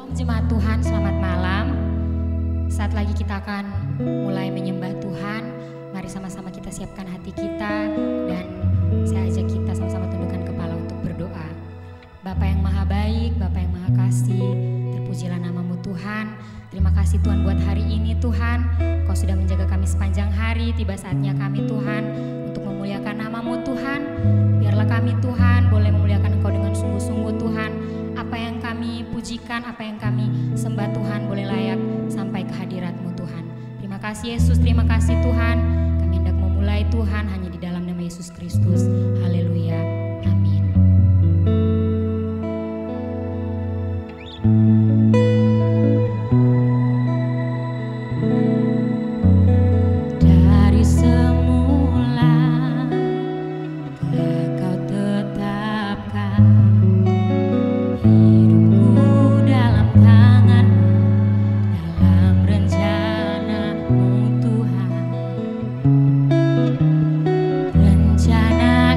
Shalom jemaat Tuhan, selamat malam. Saat lagi kita akan mulai menyembah Tuhan. Mari sama-sama kita siapkan hati kita dan saya ajak kita sama-sama tundukkan kepala untuk berdoa. Bapa yang maha baik, Bapa yang maha kasih, terpujilah namamu Tuhan. Terima kasih Tuhan buat hari ini Tuhan. Kau sudah menjaga kami sepanjang hari, tiba saatnya kami Tuhan untuk memuliakan namamu Tuhan. Biarlah kami Tuhan boleh memuliakan Engkau dengan sungguh-sungguh Tuhan. Apa yang kami pujikan, apa yang kami sembah Tuhan boleh layak sampai ke hadirat-Mu Tuhan. Terima kasih Yesus, terima kasih Tuhan. Kami hendak memulai Tuhan hanya di dalam nama Yesus Kristus. Haleluya, amin. Dari semula telah Kau tetapkan hidupku dalam tangan-Mu, dalam rencana-Mu Tuhan. Rencana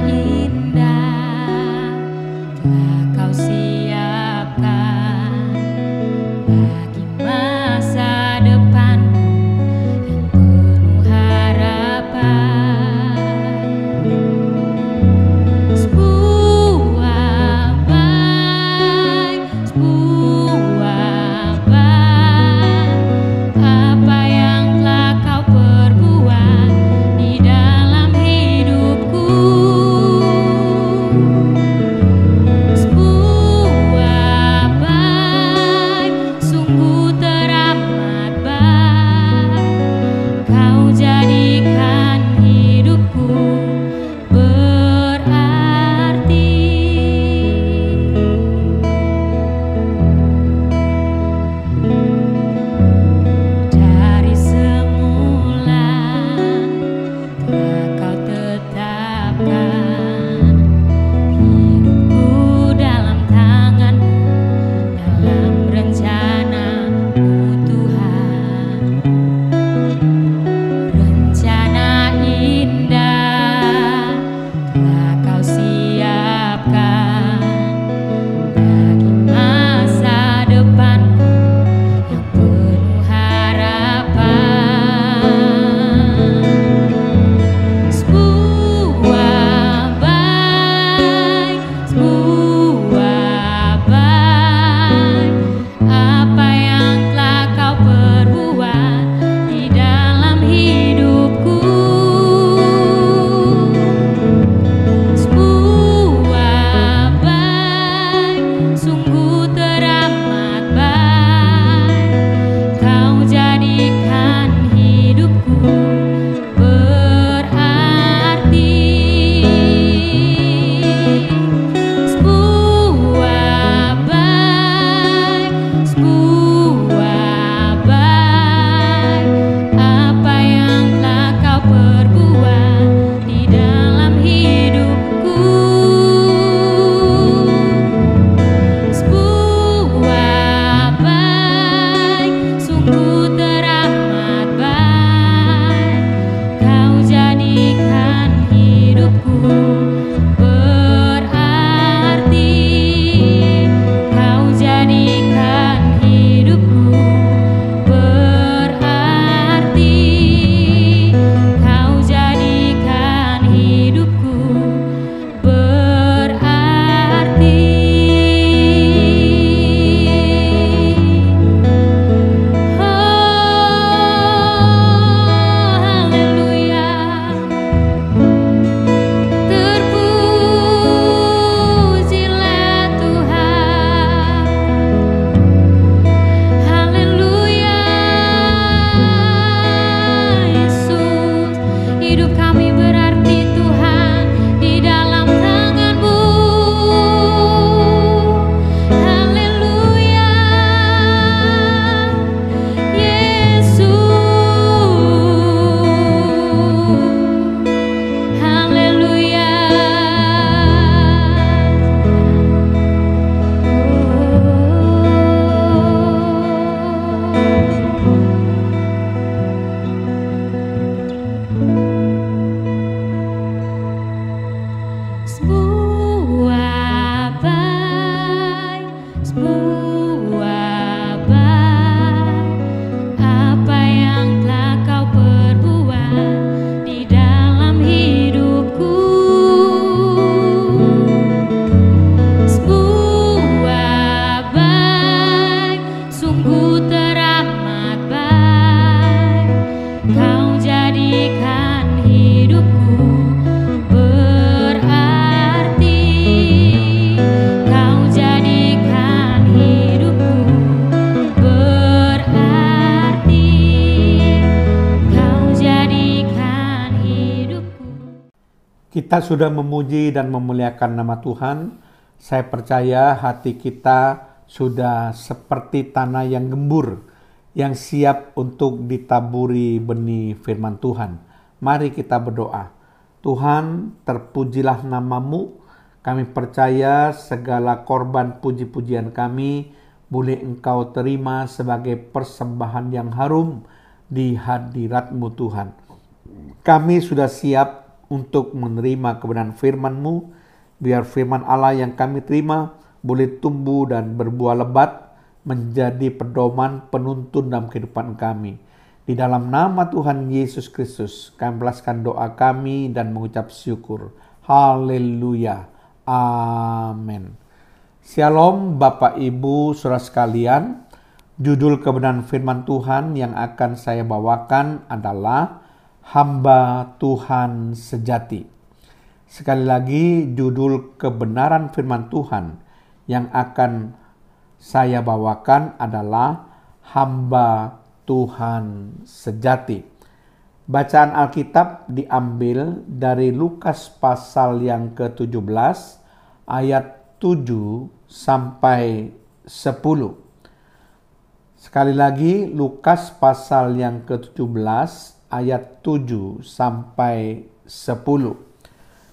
Kita sudah memuji dan memuliakan nama Tuhan. Saya percaya hati kita sudah seperti tanah yang gembur, yang siap untuk ditaburi benih firman Tuhan. Mari kita berdoa. Tuhan, terpujilah namamu. Kami percaya segala korban puji-pujian kami boleh Engkau terima sebagai persembahan yang harum di hadirat-Mu Tuhan. Kami sudah siap untuk menerima kebenaran firman-Mu, biar firman Allah yang kami terima boleh tumbuh dan berbuah lebat, menjadi pedoman penuntun dalam kehidupan kami. Di dalam nama Tuhan Yesus Kristus, kami balaskan doa kami dan mengucap syukur. Haleluya. Amin. Shalom Bapak Ibu Saudara sekalian. Judul kebenaran firman Tuhan yang akan saya bawakan adalah Hamba Tuhan Sejati. Sekali lagi, judul kebenaran firman Tuhan yang akan saya bawakan adalah Hamba Tuhan Sejati. Bacaan Alkitab diambil dari Lukas pasal yang ke-17 ayat 7 sampai 10. Sekali lagi, Lukas pasal yang ke-17 ayat 7 sampai 10.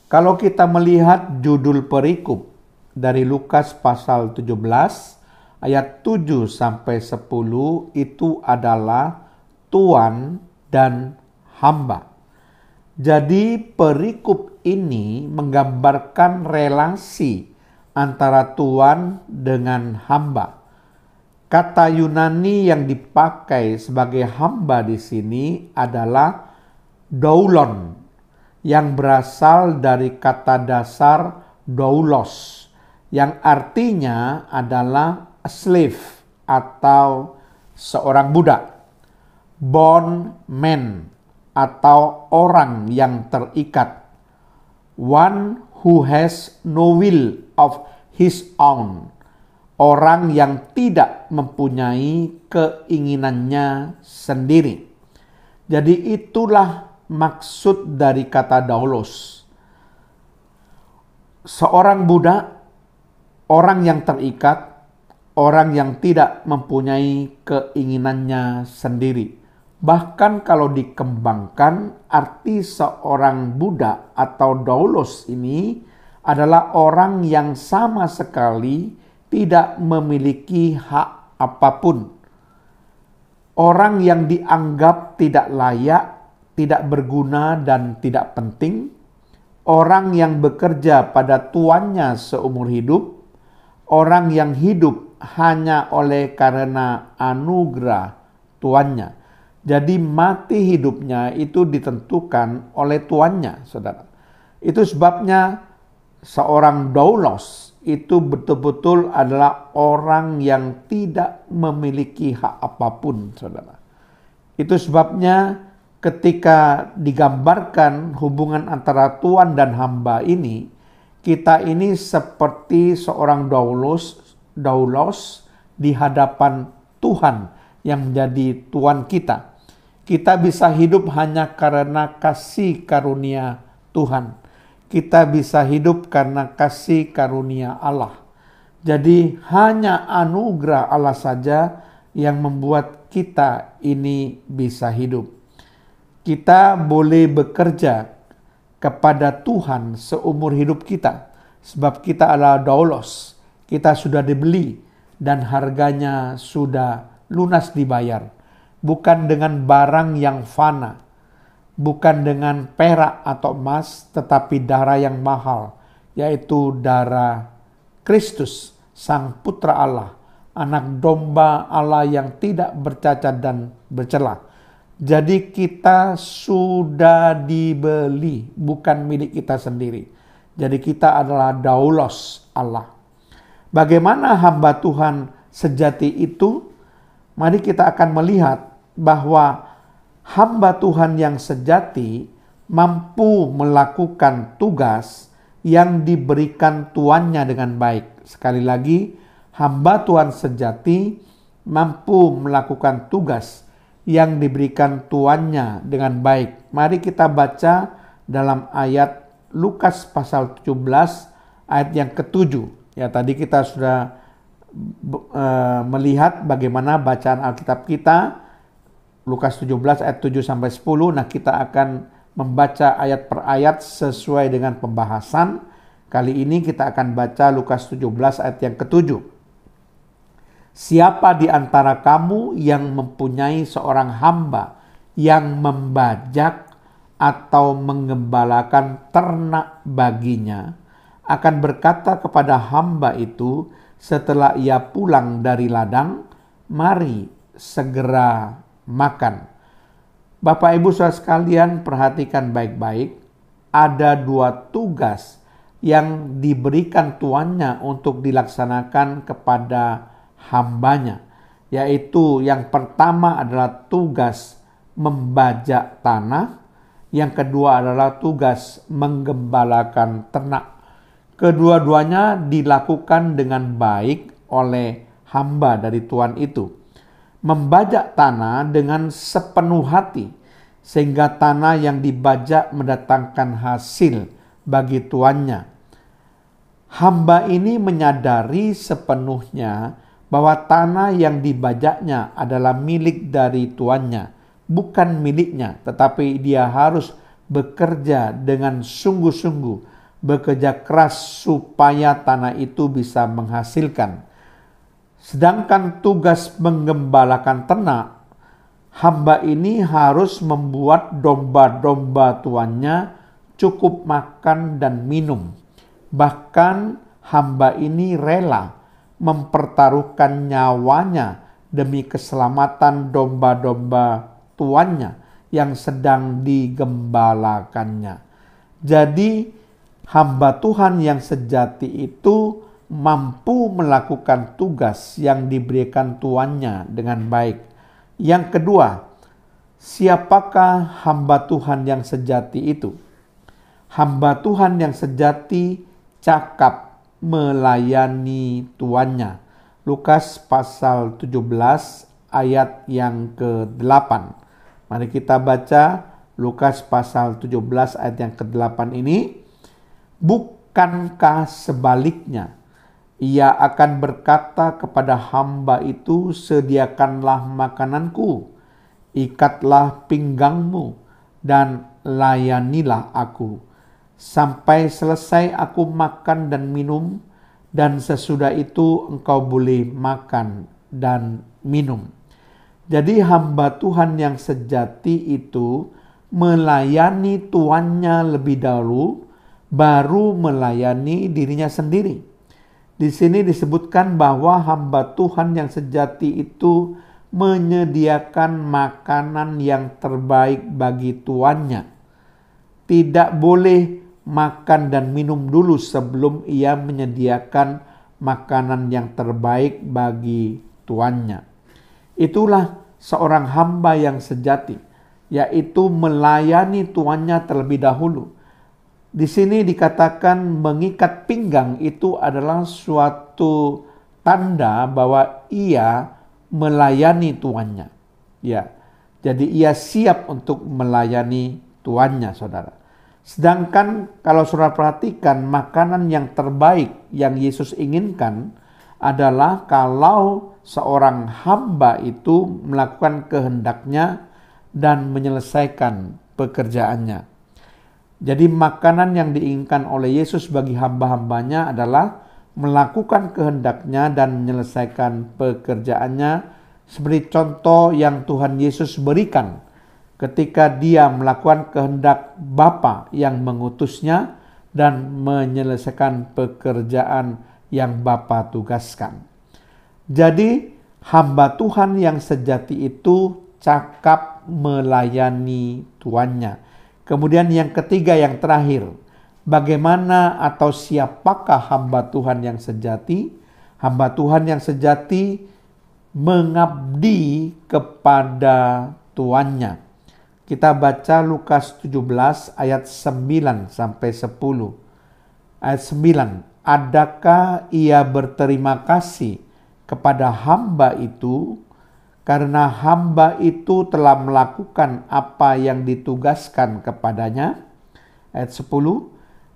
Kalau kita melihat judul perikop dari Lukas pasal 17 ayat 7 sampai 10 itu adalah Tuan dan hamba. Jadi perikop ini menggambarkan relasi antara Tuan dengan hamba. Kata Yunani yang dipakai sebagai hamba di sini adalah doulon, yang berasal dari kata dasar doulos, yang artinya adalah a slave atau seorang budak, bondman atau orang yang terikat, one who has no will of his own, orang yang tidak mempunyai keinginannya sendiri. Jadi itulah maksud dari kata doulos. Seorang budak, orang yang terikat, orang yang tidak mempunyai keinginannya sendiri. Bahkan kalau dikembangkan, arti seorang budak atau doulos ini adalah orang yang sama sekali tidak memiliki hak apapun. Orang yang dianggap tidak layak, tidak berguna dan tidak penting. Orang yang bekerja pada tuannya seumur hidup. Orang yang hidup hanya oleh karena anugerah tuannya. Jadi mati hidupnya itu ditentukan oleh tuannya, saudara. Itu sebabnya seorang doulos itu betul-betul adalah orang yang tidak memiliki hak apapun, saudara. Itu sebabnya ketika digambarkan hubungan antara tuan dan hamba ini, kita ini seperti seorang doulos di hadapan Tuhan yang menjadi tuan kita. Kita bisa hidup hanya karena kasih karunia Tuhan. Kita bisa hidup karena kasih karunia Allah. Jadi hanya anugerah Allah saja yang membuat kita ini bisa hidup. Kita boleh bekerja kepada Tuhan seumur hidup kita. Sebab kita adalah doulos. Kita sudah dibeli dan harganya sudah lunas dibayar. Bukan dengan barang yang fana. Bukan dengan perak atau emas, tetapi darah yang mahal, yaitu darah Kristus, Sang Putra Allah, anak domba Allah yang tidak bercacat dan bercela. Jadi kita sudah dibeli, bukan milik kita sendiri. Jadi kita adalah doulos Allah. Bagaimana hamba Tuhan sejati itu? Mari kita akan melihat bahwa hamba Tuhan yang sejati mampu melakukan tugas yang diberikan tuannya dengan baik. Sekali lagi, hamba Tuhan sejati mampu melakukan tugas yang diberikan tuannya dengan baik. Mari kita baca dalam ayat Lukas pasal 17 ayat yang ke-7. Ya, tadi kita sudah melihat bagaimana bacaan Alkitab kita, Lukas 17 ayat 7 sampai 10. Nah, kita akan membaca ayat per ayat sesuai dengan pembahasan. Kali ini kita akan baca Lukas 17 ayat yang ke-7. Siapa di antara kamu yang mempunyai seorang hamba yang membajak atau menggembalakan ternak baginya, akan berkata kepada hamba itu setelah ia pulang dari ladang, mari segera makan. Bapak Ibu saudara sekalian, perhatikan baik-baik. Ada 2 tugas yang diberikan tuannya untuk dilaksanakan kepada hambanya. Yaitu yang pertama adalah tugas membajak tanah. Yang kedua adalah tugas menggembalakan ternak. Kedua-duanya dilakukan dengan baik oleh hamba dari Tuhan itu. Membajak tanah dengan sepenuh hati, sehingga tanah yang dibajak mendatangkan hasil bagi tuannya. Hamba ini menyadari sepenuhnya bahwa tanah yang dibajaknya adalah milik dari tuannya, bukan miliknya, tetapi dia harus bekerja dengan sungguh-sungguh, bekerja keras supaya tanah itu bisa menghasilkan. Sedangkan tugas menggembalakan ternak, hamba ini harus membuat domba-domba tuannya cukup makan dan minum. Bahkan hamba ini rela mempertaruhkan nyawanya demi keselamatan domba-domba tuannya yang sedang digembalakannya. Jadi hamba Tuhan yang sejati itu mampu melakukan tugas yang diberikan tuannya dengan baik. Yang kedua, siapakah hamba Tuhan yang sejati itu? Hamba Tuhan yang sejati cakap melayani tuannya. Lukas pasal 17 ayat yang ke-8. Mari kita baca Lukas pasal 17 ayat yang ke-8 ini. Bukankah sebaliknya, ia akan berkata kepada hamba itu, sediakanlah makananku, ikatlah pinggangmu, dan layanilah aku, sampai selesai aku makan dan minum, dan sesudah itu engkau boleh makan dan minum. Jadi hamba Tuhan yang sejati itu melayani tuannya lebih dahulu, baru melayani dirinya sendiri. Di sini disebutkan bahwa hamba Tuhan yang sejati itu menyediakan makanan yang terbaik bagi tuannya. Tidak boleh makan dan minum dulu sebelum ia menyediakan makanan yang terbaik bagi tuannya. Itulah seorang hamba yang sejati, yaitu melayani tuannya terlebih dahulu. Di sini dikatakan mengikat pinggang itu adalah suatu tanda bahwa ia melayani tuannya. Ya, jadi ia siap untuk melayani tuannya, saudara. Sedangkan kalau saudara perhatikan, makanan yang terbaik yang Yesus inginkan adalah kalau seorang hamba itu melakukan kehendaknya dan menyelesaikan pekerjaannya. Jadi makanan yang diinginkan oleh Yesus bagi hamba-hambanya adalah melakukan kehendaknya dan menyelesaikan pekerjaannya, seperti contoh yang Tuhan Yesus berikan ketika dia melakukan kehendak Bapa yang mengutusnya dan menyelesaikan pekerjaan yang Bapa tugaskan. Jadi hamba Tuhan yang sejati itu cakap melayani tuannya. Kemudian yang ketiga, yang terakhir, bagaimana atau siapakah hamba Tuhan yang sejati? Hamba Tuhan yang sejati mengabdi kepada tuannya. Kita baca Lukas 17 ayat 9 sampai 10. Ayat 9, adakah ia berterima kasih kepada hamba itu karena hamba itu telah melakukan apa yang ditugaskan kepadanya? Ayat 10,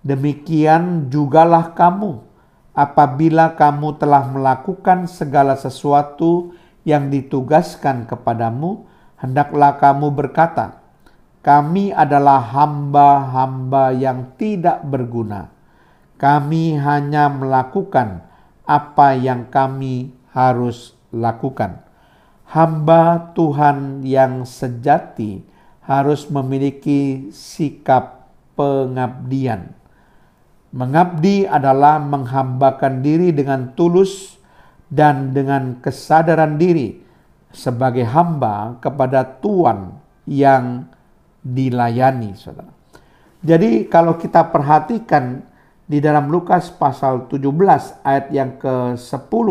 Demikian jugalah kamu, apabila kamu telah melakukan segala sesuatu yang ditugaskan kepadamu, hendaklah kamu berkata, kami adalah hamba-hamba yang tidak berguna. Kami hanya melakukan apa yang kami harus lakukan. Hamba Tuhan yang sejati harus memiliki sikap pengabdian. Mengabdi adalah menghambakan diri dengan tulus dan dengan kesadaran diri sebagai hamba kepada Tuhan yang dilayani, saudara. Jadi kalau kita perhatikan di dalam Lukas pasal 17 ayat yang ke-10,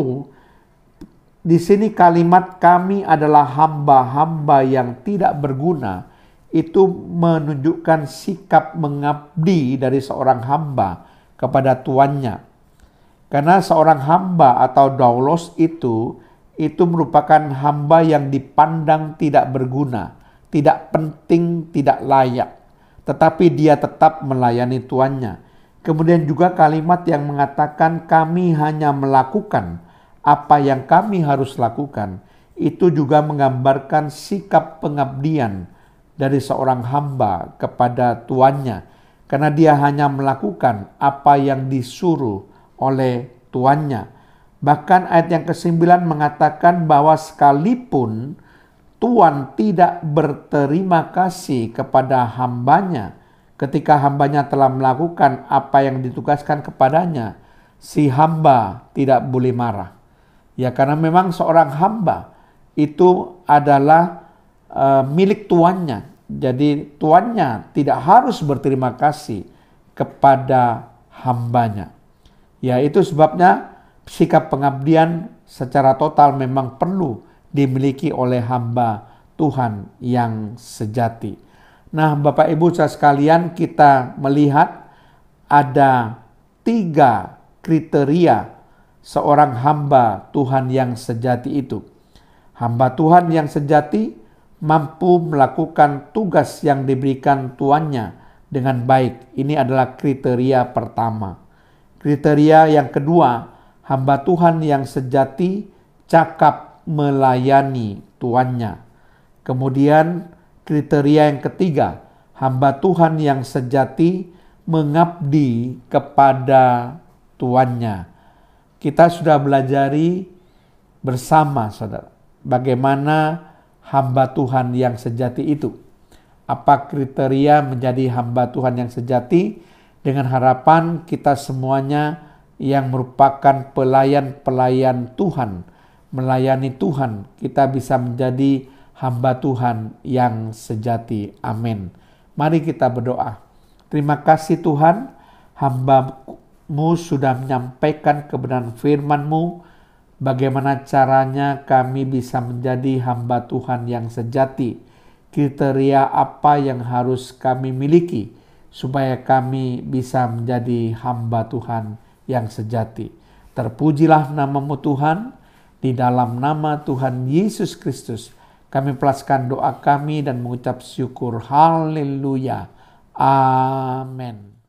di sini kalimat kami adalah hamba-hamba yang tidak berguna, itu menunjukkan sikap mengabdi dari seorang hamba kepada tuannya. Karena seorang hamba atau doulos itu merupakan hamba yang dipandang tidak berguna, tidak penting, tidak layak. Tetapi dia tetap melayani tuannya. Kemudian juga kalimat yang mengatakan kami hanya melakukan apa yang kami harus lakukan. Itu juga menggambarkan sikap pengabdian dari seorang hamba kepada tuannya. Karena dia hanya melakukan apa yang disuruh oleh tuannya. Bahkan ayat yang ke-9 mengatakan bahwa sekalipun Tuan tidak berterima kasih kepada hambanya ketika hambanya telah melakukan apa yang ditugaskan kepadanya, si hamba tidak boleh marah. Ya, karena memang seorang hamba itu adalah milik tuannya. Jadi tuannya tidak harus berterima kasih kepada hambanya. Ya, itu sebabnya sikap pengabdian secara total memang perlu dimiliki oleh hamba Tuhan yang sejati. Nah, Bapak Ibu saudara sekalian, kita melihat ada 3 kriteria seorang hamba Tuhan yang sejati itu. Hamba Tuhan yang sejati mampu melakukan tugas yang diberikan tuannya dengan baik. Ini adalah kriteria pertama. Kriteria yang kedua, hamba Tuhan yang sejati cakap melayani tuannya. Kemudian kriteria yang ketiga, hamba Tuhan yang sejati mengabdi kepada tuannya. Kita sudah belajari bersama, saudara, bagaimana hamba Tuhan yang sejati itu. Apa kriteria menjadi hamba Tuhan yang sejati? Dengan harapan kita semuanya yang merupakan pelayan-pelayan Tuhan, melayani Tuhan, kita bisa menjadi hamba Tuhan yang sejati. Amin. Mari kita berdoa. Terima kasih Tuhan, hamba-Mu sudah menyampaikan kebenaran firman-Mu. Bagaimana caranya kami bisa menjadi hamba Tuhan yang sejati? Kriteria apa yang harus kami miliki supaya kami bisa menjadi hamba Tuhan yang sejati? Terpujilah nama-Mu Tuhan. Di dalam nama Tuhan Yesus Kristus, kami pelaskan doa kami dan mengucap syukur. Haleluya. Amin.